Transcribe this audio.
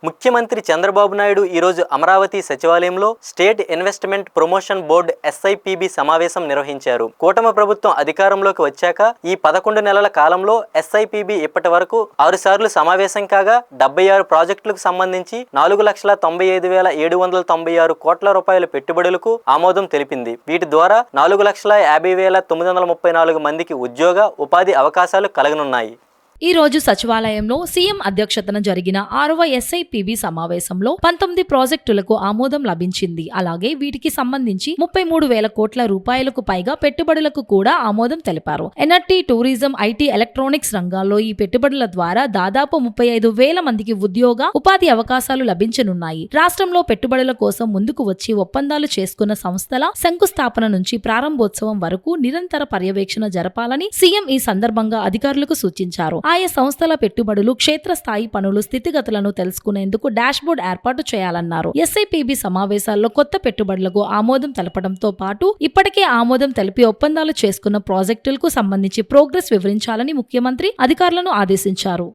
ముఖ్యమంత్రి చంద్రబాబు నాయుడు ఈరోజు అమరావతి సచివాలయంలో state investment promotion board SIPB సమావేశం నిర్వహించారు. కూటమి ప్రభుత్వం అధికారంలోకి వచ్చాక ఈ 11 నెలల కాలంలో SIPB ఇప్పటి వరకు 6 సార్లు సమావేశం కాగా 76 ప్రాజెక్టులకు సంబంధించి 4,95,796 కోట్ల రూపాయల పెట్టుబడులకు ఆమోదం తెలిపింది. వీటి ద్వారా 4,50,934 మందికి ఉద్యోగ ఉపాధి అవకాశాలు కలగనున్నాయి. ఈ రోజు సచివాలయంలో సీఎం అధ్యక్షతన జరిగిన 6వ SIPB సమావేశంలో 19 ప్రాజెక్టులకు ఆమోదం లభించింది. అలాగే వీటికి సంబంధించి 33,000 కోట్ల రూపాయలకు పైగా పెట్టుబడులకు కూడా ఆమోదం తెలిపారు. ఎనర్జీ, టూరిజం, IT, ఎలక్ట్రానిక్స్ రంగాల్లో ఈ పెట్టుబడుల ద్వారా దాదాపు 35,000 మందికి ఉద్యోగ ఉపాధి అవకాశాలు లభించనున్నాయి. రాష్ట్రంలో పెట్టుబడుల కోసం ముందుకు వచ్చి ఒప్పందాలు చేసుకున్న సంస్థల శంకుస్థాపన నుంచి ప్రారంభోత్సవం వరకు నిరంతర పర్యవేక్షణ జరపాలని సీఎం ఈ సందర్భంగా అధికారులకు సూచించారు. ఆయా సంస్థల పెట్టుబడులు, క్షేత్రస్థాయి పనులు స్థితిగతులను తెలుసుకునేందుకు డాష్బోర్డ్ ఏర్పాటు చేయాలన్నారు. SIPB సమావేశాల్లో కొత్త పెట్టుబడులకు ఆమోదం తెలపడంతో పాటు ఇప్పటికే ఆమోదం తెలిపి ఒప్పందాలు చేసుకున్న ప్రాజెక్టులకు సంబంధించి ప్రోగ్రెస్ వివరించాలని ముఖ్యమంత్రి అధికారులను ఆదేశించారు.